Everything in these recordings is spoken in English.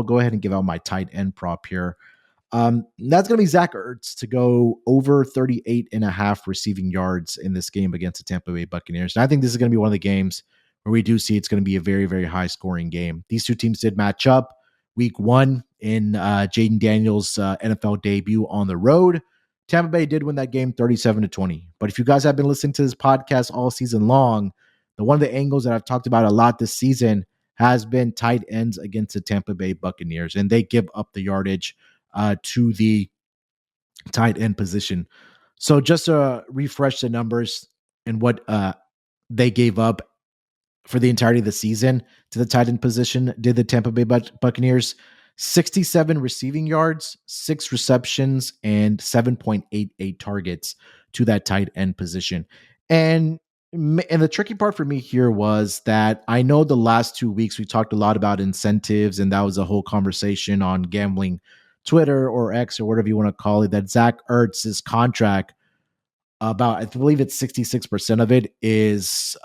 I'll go ahead and give out my tight end prop here. That's going to be Zach Ertz to go over 38.5 receiving yards in this game against the Tampa Bay Buccaneers. And I think this is going to be one of the games where we do see it's going to be a very, very high scoring game. These two teams did match up week 1 in Jaden Daniels' NFL debut on the road. Tampa Bay did win that game 37-20. But if you guys have been listening to this podcast all season long, one of the angles that I've talked about a lot this season has been tight ends against the Tampa Bay Buccaneers, and they give up the yardage to the tight end position. So just to refresh the numbers and what they gave up for the entirety of the season to the tight end position, did the Tampa Bay Buccaneers 67 receiving yards, 6 receptions, and 7.88 targets to that tight end position. And the tricky part for me here was that I know the last 2 weeks we talked a lot about incentives, and that was a whole conversation on gambling Twitter or X or whatever you want to call it, that Zach Ertz's contract, about, I believe it's 66% of it is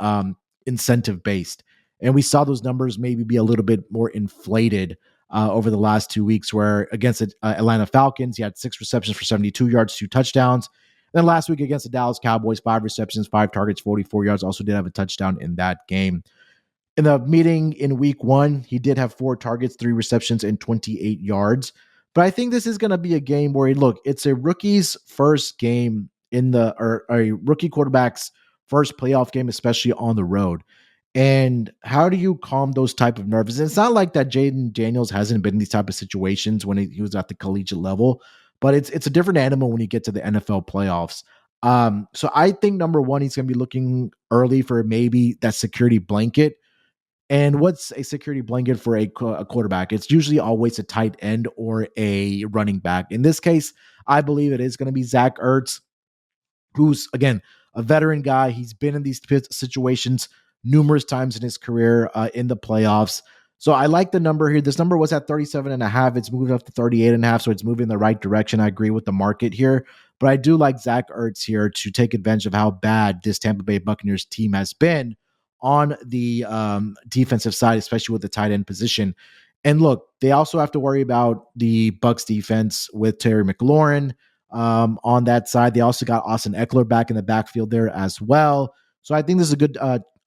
incentive based. And we saw those numbers maybe be a little bit more inflated over the last 2 weeks, where against the Atlanta Falcons, he had 6 receptions for 72 yards, 2 touchdowns. And then last week against the Dallas Cowboys, 5 receptions, 5 targets, 44 yards, also did have a touchdown in that game. In the meeting in week 1, he did have 4 targets, 3 receptions, and 28 yards. But I think this is going to be a game where, look, it's a rookie's first game or a rookie quarterback's first playoff game, especially on the road. And how do you calm those type of nerves? And it's not like that Jaden Daniels hasn't been in these type of situations when he was at the collegiate level, but it's a different animal when you get to the NFL playoffs. So I think, number one, he's going to be looking early for maybe that security blanket. And what's a security blanket for a quarterback? It's usually always a tight end or a running back. In this case, I believe it is going to be Zach Ertz, who's, again, a veteran guy. He's been in these situations numerous times in his career in the playoffs. So I like the number here. This number was at 37.5. It's moved up to 38.5, so it's moving in the right direction. I agree with the market here. But I do like Zach Ertz here to take advantage of how bad this Tampa Bay Buccaneers team has been on the defensive side, especially with the tight end position. And look, they also have to worry about the Bucs defense with Terry McLaurin on that side. They also got Austin Eckler back in the backfield there as well. So I think this is a good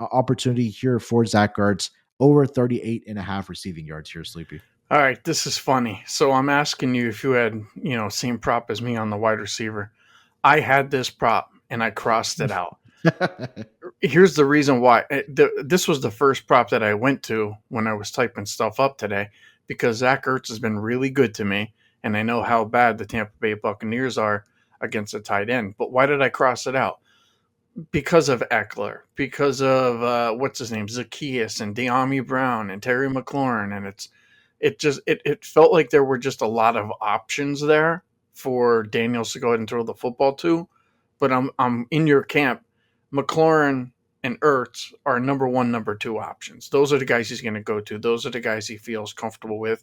opportunity here for Zach Ertz, over 38.5 receiving yards here, Sleepy. All right, this is funny. So I'm asking you if you had, same prop as me on the wide receiver. I had this prop and I crossed it out. Here's the reason why. This was the first prop that I went to when I was typing stuff up today, because Zach Ertz has been really good to me, and I know how bad the Tampa Bay Buccaneers are against the tight end. But why did I cross it out? Because of Eckler, because of what's his name, Zacchaeus and De'Ami Brown and Terry McLaurin, and it felt like there were just a lot of options there for Daniels to go ahead and throw the football to. But I'm in your camp. McLaurin and Ertz are number 1, number 2 options. Those are the guys he's going to go to. Those are the guys he feels comfortable with.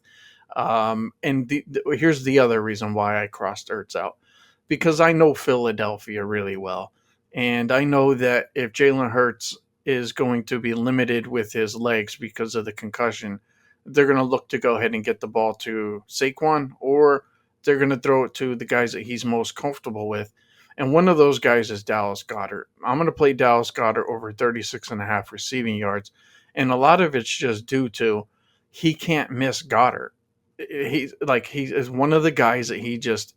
And here's the other reason why I crossed Ertz out, because I know Philadelphia really well. And I know that if Jalen Hurts is going to be limited with his legs because of the concussion, they're going to look to go ahead and get the ball to Saquon, or they're going to throw it to the guys that he's most comfortable with. And one of those guys is Dallas Goedert. I'm going to play Dallas Goedert over 36.5 receiving yards. And a lot of it's just due to he can't miss Goedert. He is one of the guys that he just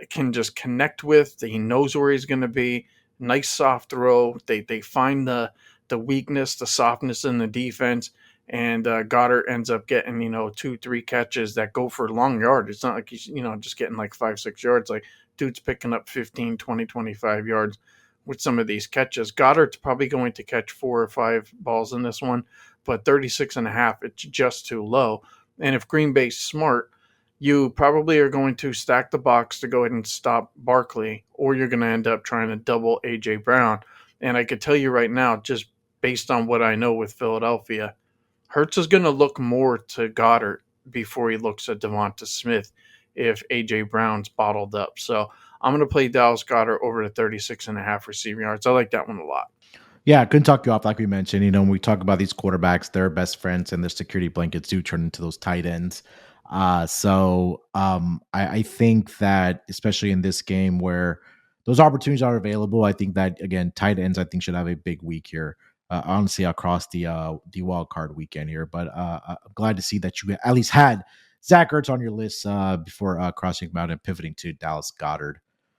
can just connect with, that he knows where he's going to be. Nice soft throw. They find the weakness, the softness in the defense, and Goddard ends up getting 2-3 catches that go for long yard. It's not like he's just getting like 5-6 yards. Like, dude's picking up 15, 20, 25 yards with some of these catches. Goddard's probably going to catch 4 or 5 balls in this one, but 36.5, it's just too low. And if Green Bay's smart, you probably are going to stack the box to go ahead and stop Barkley, or you're going to end up trying to double A.J. Brown. And I could tell you right now, just based on what I know with Philadelphia, Hurts is going to look more to Goddard before he looks at Devonta Smith if A.J. Brown's bottled up. So I'm going to play Dallas Goedert over the 36.5 receiving yards. I like that one a lot. Yeah, couldn't talk you off, like we mentioned. When we talk about these quarterbacks, their best friends and their security blankets do turn into those tight ends. I think that especially in this game where those opportunities are available, I think that again, tight ends I think should have a big week here. Honestly, across the wild card weekend here, but I'm glad to see that you at least had Zach Ertz on your list before crossing him out and pivoting to Dallas Goedert.